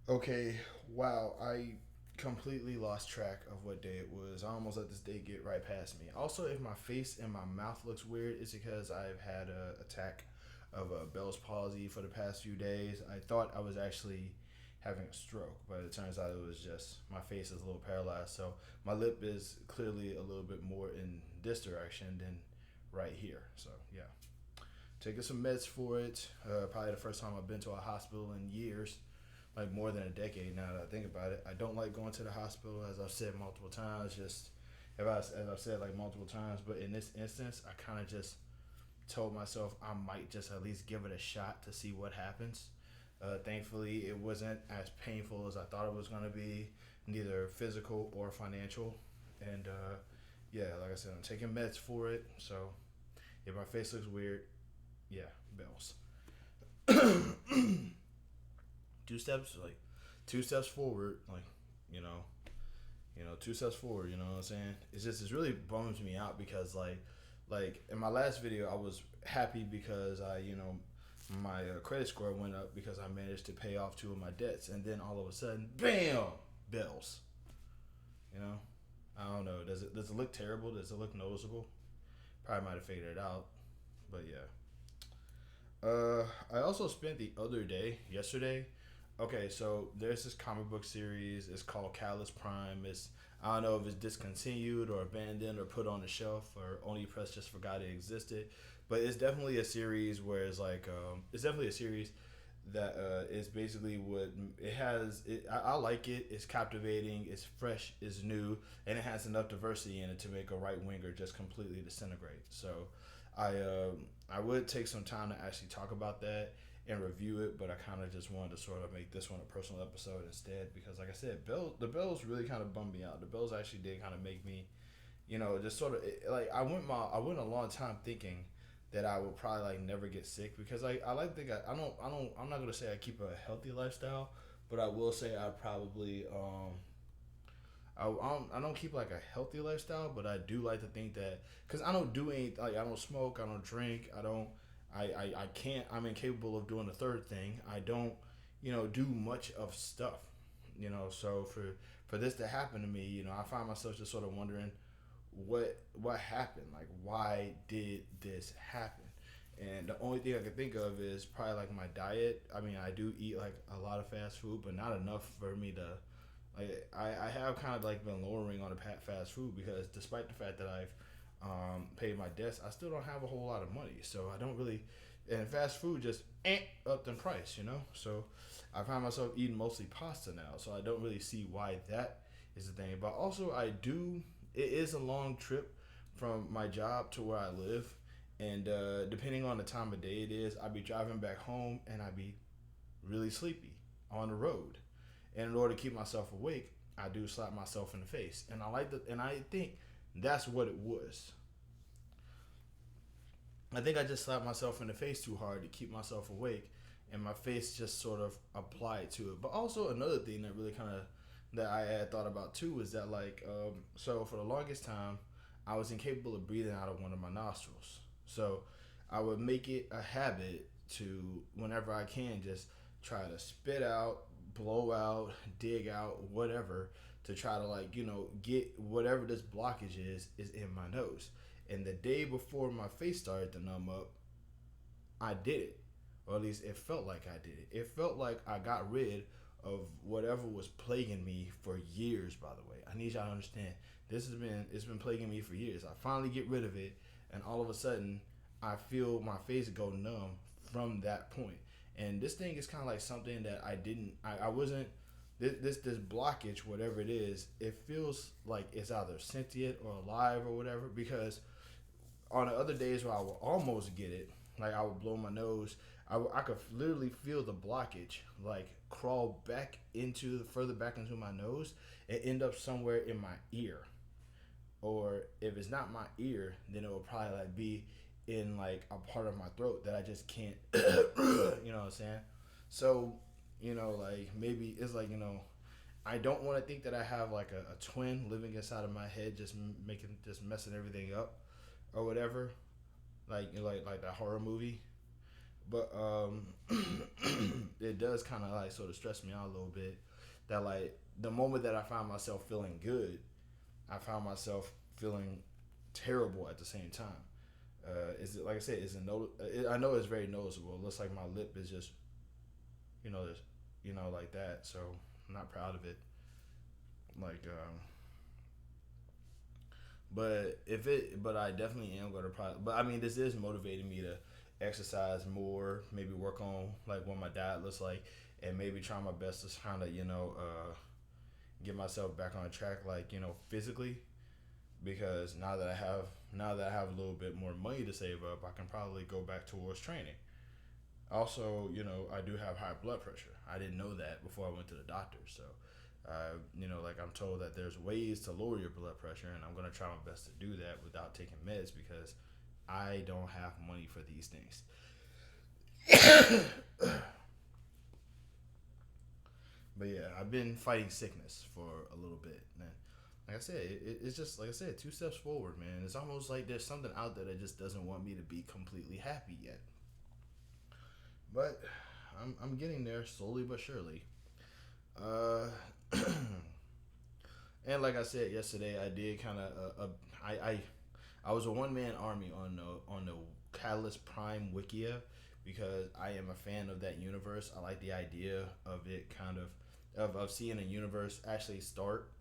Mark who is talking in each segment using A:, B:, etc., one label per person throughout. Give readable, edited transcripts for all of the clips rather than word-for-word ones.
A: Okay, wow, I completely lost track of what day it was. I almost let this day get right past me. Also, if my face and my mouth looks weird, it's because I've had a attack of a Bell's palsy for the past few days. I thought I was actually having a stroke, but it turns out it was just my face is a little paralyzed. So my lip is clearly a little bit more in this direction than right here. So yeah, taking some meds for it. Probably the first time I've been to a hospital in years, like more than a decade now that I think about it. I don't like going to the hospital, as I've said multiple times. Just as I've said like multiple times, but in this instance, I kind of just told myself I might just at least give it a shot to see what happens. Thankfully, it wasn't as painful as I thought it was going to be, neither physical or financial. And yeah, like I said, I'm taking meds for it. So if my face looks weird, yeah, bells. Two steps, like 2 steps forward, like you know, 2 steps forward. You know what I'm saying? It really bums me out because like in my last video, I was happy because my credit score went up because I managed to pay off two of my debts, and then all of a sudden, bam, bills. You know, I don't know. Does it look terrible? Does it look noticeable? Probably might have figured it out, but yeah. I also spent the other day, yesterday. Okay, so there's this comic book series. It's called Catalyst Prime. It's I don't know if it's discontinued or abandoned or put on the shelf or Only Press just forgot it existed, but it's definitely a series where it's definitely a series that is basically what it has. I like it. It's captivating. It's fresh. It's new, and it has enough diversity in it to make a right winger just completely disintegrate. So, I uh, I would take some time to actually talk about that and review it, but I kind of just wanted to sort of make this one a personal episode instead because, like I said, the Bills really kind of bummed me out. The Bills actually did kind of make me, just sort of like I went a long time thinking that I would probably like never get sick because I like to think I'm not gonna say I keep a healthy lifestyle, but I will say I probably I don't keep like a healthy lifestyle, but I do like to think that because I don't do any like I don't smoke, I don't drink, I can't I'm incapable of doing the third thing. I don't do much of stuff, so for this to happen to me, I find myself just sort of wondering what happened, like why did this happen. And the only thing I can think of is probably like my diet. I mean, I do eat like a lot of fast food, but not enough for me to like. I have kind of like been lowering on the fast food because despite the fact that I've paid my debts, I still don't have a whole lot of money. So I don't really, and fast food just up in price. So I find myself eating mostly pasta now. So I don't really see why that is the thing. But also, I do. It is a long trip from my job to where I live, and depending on the time of day it is, I'd be driving back home and I'd be really sleepy on the road. And in order to keep myself awake, I do slap myself in the face. And I think that's what it was. I think I just slapped myself in the face too hard to keep myself awake, and my face just sort of applied to it. But also another thing that really kind of that I had thought about too is that so for the longest time I was incapable of breathing out of one of my nostrils. So I would make it a habit to whenever I can just try to spit out, blow out, dig out, whatever to try to get whatever this blockage is in my nose. And the day before my face started to numb up, I did it. Or at least it felt like I did it. It felt like I got rid of whatever was plaguing me for years, by the way. I need y'all to understand. It's been plaguing me for years. I finally get rid of it and all of a sudden I feel my face go numb from that point. And this thing is kind of like something that I wasn't this blockage, whatever it is, it feels like it's either sentient or alive or whatever because on the other days where I would almost get it, like I would blow my nose, I could literally feel the blockage like crawl back into further back into my nose and end up somewhere in my ear. Or if it's not my ear, then it will probably like be in like a part of my throat that I just can't, you know what I'm saying? So, like maybe it's like, I don't want to think that I have like a twin living inside of my head, just messing everything up or whatever, like that horror movie. But it does kind of like sort of stress me out a little bit that like the moment that I find myself feeling good, I found myself feeling terrible at the same time. Is it like I said? Is it I know it's very noticeable. It looks like my lip is just there's like that. So I'm not proud of it. Like but I definitely am going to probably. But I mean, this is motivating me to exercise more, maybe work on like what my diet looks like, and maybe try my best to kind of get myself back on track, like physically, because now that I have a little bit more money to save up, I can probably go back towards training. Also, I do have high blood pressure. I didn't know that before I went to the doctor. So, like I'm told that there's ways to lower your blood pressure, and I'm gonna try my best to do that without taking meds because I don't have money for these things. But yeah, I've been fighting sickness for a little bit, man. Like I said, it's just like I said, two steps forward, man. It's almost like there's something out there that just doesn't want me to be completely happy yet. But I'm getting there slowly but surely. Uh, and like I said yesterday, I did kind of I was a one man army on the Catalyst Prime Wikia because I am a fan of that universe. I like the idea of it kind of seeing a universe actually start.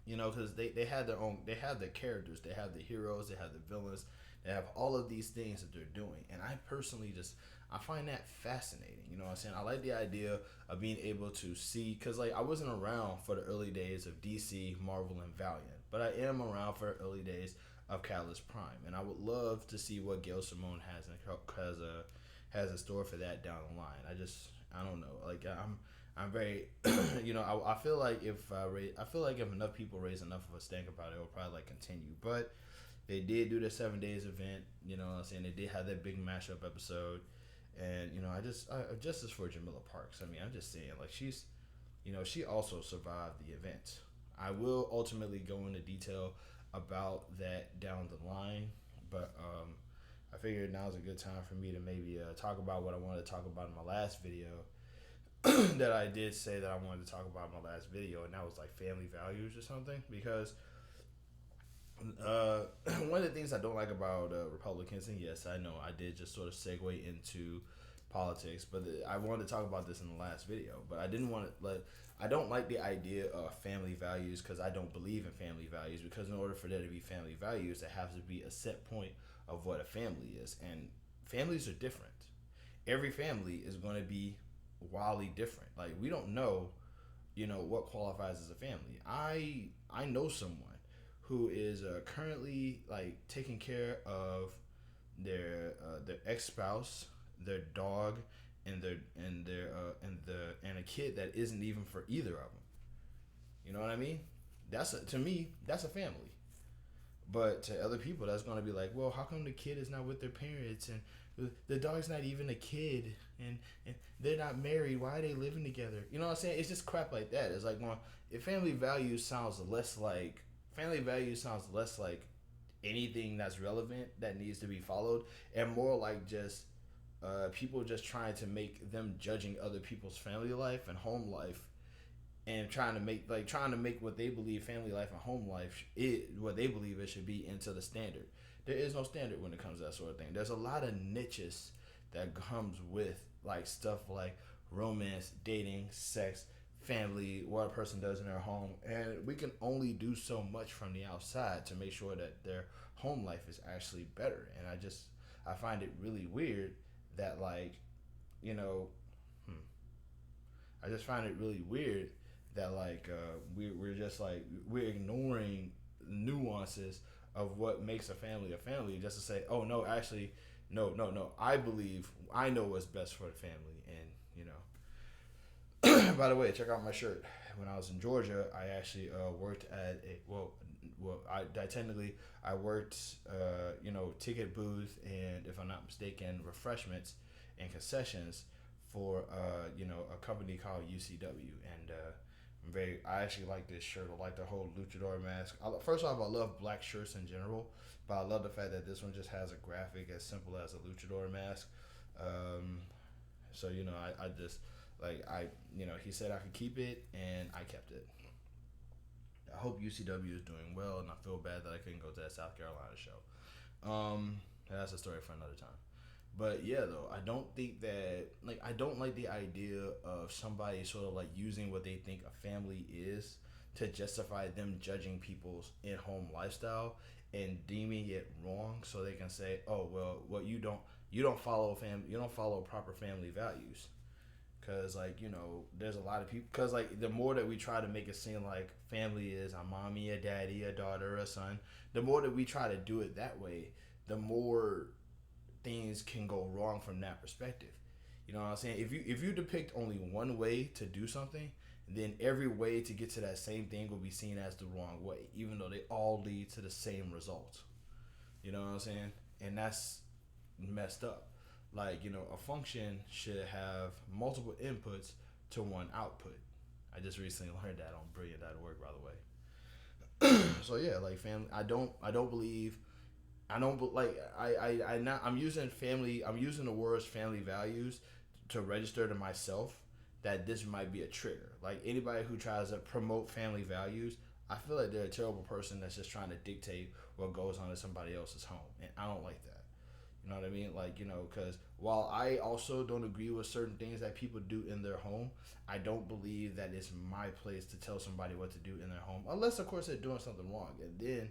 A: Because they had their own, they have the characters, they have the heroes, they have the villains, they have all of these things that they're doing, and I personally just I find that fascinating. You know what I'm saying? I like the idea of being able to see, because like I wasn't around for the early days of DC, Marvel, and Valiant, but I am around for the early days of Catalyst Prime, and I would love to see what Gail Simone has in store for that down the line. I don't know. Like I'm very, I feel like I feel like if enough people raise enough of a stink about it, it'll probably like continue. But they did do the 7 days event. You know what I'm saying? They did have that big mashup episode, and justice for Jamila Parks. I mean, I'm just saying, like she also survived the event. I will ultimately go into detail about that down the line, but I figured now's a good time for me to maybe talk about what I wanted to talk about in my last video that I did say that I wanted to talk about in my last video, and that was like family values or something. Because uh, one of the things I don't like about Republicans, and yes, I know I did just sort of segue into politics, but I wanted to talk about this in the last video, but I didn't want to let. I don't like the idea of family values because I don't believe in family values. Because in order for there to be family values, there has to be a set point of what a family is, and families are different. Every family is going to be wildly different. Like we don't know, what qualifies as a family. I know someone who is currently like taking care of their ex spouse, their dog, and a kid that isn't even for either of them. You know what I mean? To me that's a family. But to other people, that's gonna be like, well, how come the kid is not with their parents, and the dog's not even a kid, and they're not married? Why are they living together? You know what I'm saying? It's just crap like that. It's like, well, if family values sounds less like anything that's relevant that needs to be followed, and more like just people just trying to make them judging other people's family life and home life, and trying to make what they believe family life and home life what they believe it should be into the standard. There is no standard when it comes to that sort of thing. There's a lot of niches that comes with like stuff like romance, dating, sex, family, what a person does in their home, and we can only do so much from the outside to make sure that their home life is actually better. And I find it really weird that like you know hmm, I just find it really weird that like we're just like we're ignoring nuances of what makes a family just to say, oh no, actually, no, I believe I know what's best for the family. And by the way, check out my shirt. When I was in Georgia, I actually worked at I technically I worked ticket booth, and if I'm not mistaken, refreshments and concessions for a company called UCW. And I actually like this shirt. I like the whole luchador mask. First off, I love black shirts in general, but I love the fact that this one just has a graphic as simple as a luchador mask. Um, so I just he said I could keep it, and I kept it. I hope UCW is doing well, and I feel bad that I couldn't go to that South Carolina show. That's a story for another time. But yeah, though, I don't think that I don't like the idea of somebody sort of like using what they think a family is to justify them judging people's in-home lifestyle and deeming it wrong, so they can say, "Oh, well, what you don't follow you don't follow proper family values." Cause there's a lot of people. Cause the more that we try to make it seem like family is a mommy, a daddy, a daughter, a son, the more that we try to do it that way, the more things can go wrong from that perspective. You know what I'm saying? If you depict only one way to do something, then every way to get to that same thing will be seen as the wrong way, even though they all lead to the same result. You know what I'm saying? And that's messed up. A function should have multiple inputs to one output. I just recently learned that on brilliant.org, by the way. So yeah, like family, I don't believe I don't like I not I'm using family I'm using the words family values to register to myself that this might be a trigger. Like anybody who tries to promote family values, I feel like they're a terrible person that's just trying to dictate what goes on in somebody else's home, and I don't like that. You know what I mean? Because while I also don't agree with certain things that people do in their home, I don't believe that it's my place to tell somebody what to do in their home, unless of course they're doing something wrong, and then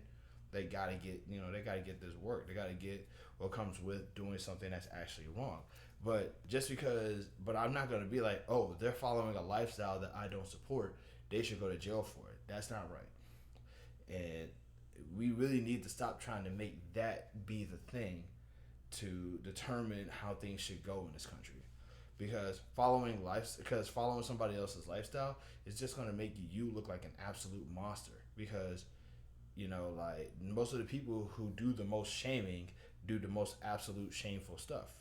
A: they gotta get this work. They gotta get what comes with doing something that's actually wrong. But I'm not gonna be like, oh, they're following a lifestyle that I don't support. They should go to jail for it. That's not right. And we really need to stop trying to make that be the thing to determine how things should go in this country. Because following somebody else's lifestyle is just gonna make you look like an absolute monster. Because most of the people who do the most shaming do the most absolute shameful stuff.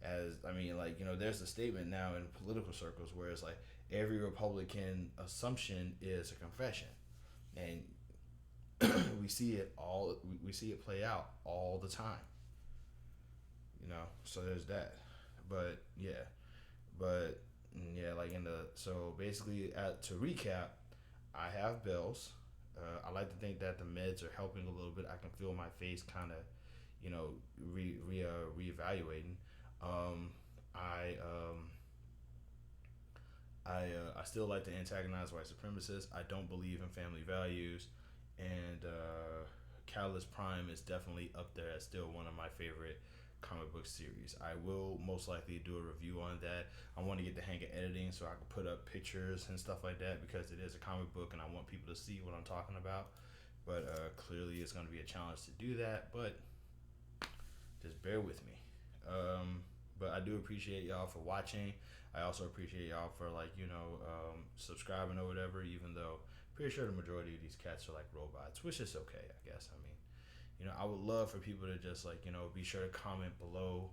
A: There's a statement now in political circles where it's like every Republican assumption is a confession, and we see it play out all the time. So there's that. But yeah, but yeah, so basically, to recap, I have bills. I like to think that the meds are helping a little bit. I can feel my face kind of, reevaluating. Um, I I still like to antagonize white supremacists. I don't believe in family values, and Catalyst Prime is definitely up there as still one of my favorite comic book series. I will most likely do a review on that. I want to get the hang of editing so I can put up pictures and stuff like that, because it is a comic book and I want people to see what I'm talking about. But clearly it's going to be a challenge to do that, but just bear with me. But I do appreciate y'all for watching. I also appreciate y'all for subscribing or whatever, even though I'm pretty sure the majority of these cats are like robots, which is okay, I guess. I mean, I would love for people to just be sure to comment below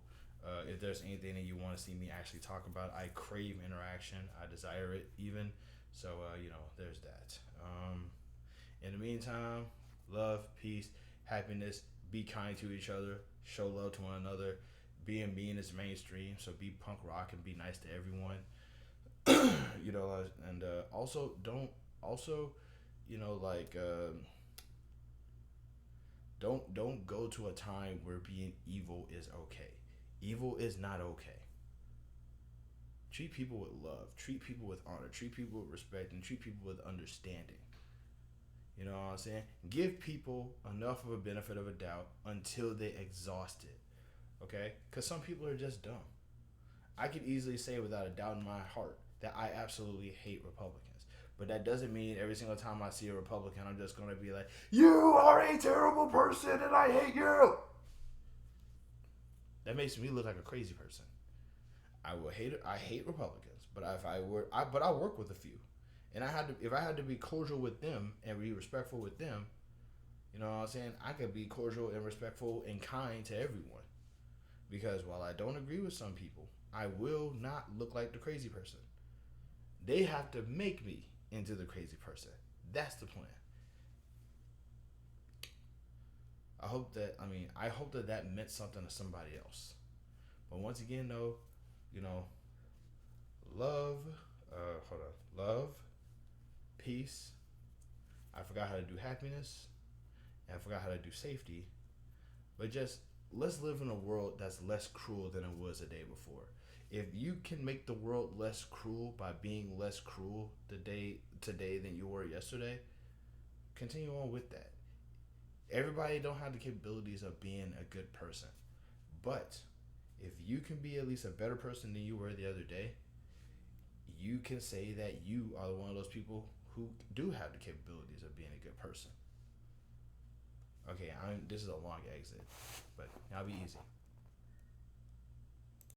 A: if there's anything that you want to see me actually talk about. I crave interaction. I desire it even. So there's that. In the meantime, love, peace, happiness. Be kind to each other. Show love to one another. Being mean is mainstream, so be punk rock and be nice to everyone. And also don't also, like. Don't go to a time where being evil is okay. Evil is not okay. Treat people with love. Treat people with honor. Treat people with respect, and treat people with understanding. You know what I'm saying? Give people enough of a benefit of a doubt until they exhaust it. Okay? Because some people are just dumb. I could easily say without a doubt in my heart that I absolutely hate Republicans. But that doesn't mean every single time I see a Republican, I'm just going to be like, you are a terrible person and I hate you. That makes me look like a crazy person. I hate Republicans, but but I work with a few. And if I had to be cordial with them and be respectful with them, you know what I'm saying? I could be cordial and respectful and kind to everyone. Because while I don't agree with some people, I will not look like the crazy person. They have to make me into the crazy person. That's the plan. I hope that that meant something to somebody else. But once again, though, you know, love, love, peace. I forgot how to do happiness, and I forgot how to do safety. But just let's live in a world that's less cruel than it was the day before. If you can make the world less cruel by being less cruel today than you were yesterday, continue on with that. Everybody don't have the capabilities of being a good person, but if you can be at least a better person than you were the other day, you can say that you are one of those people who do have the capabilities of being a good person. Okay, this is a long exit, but I'll be easy.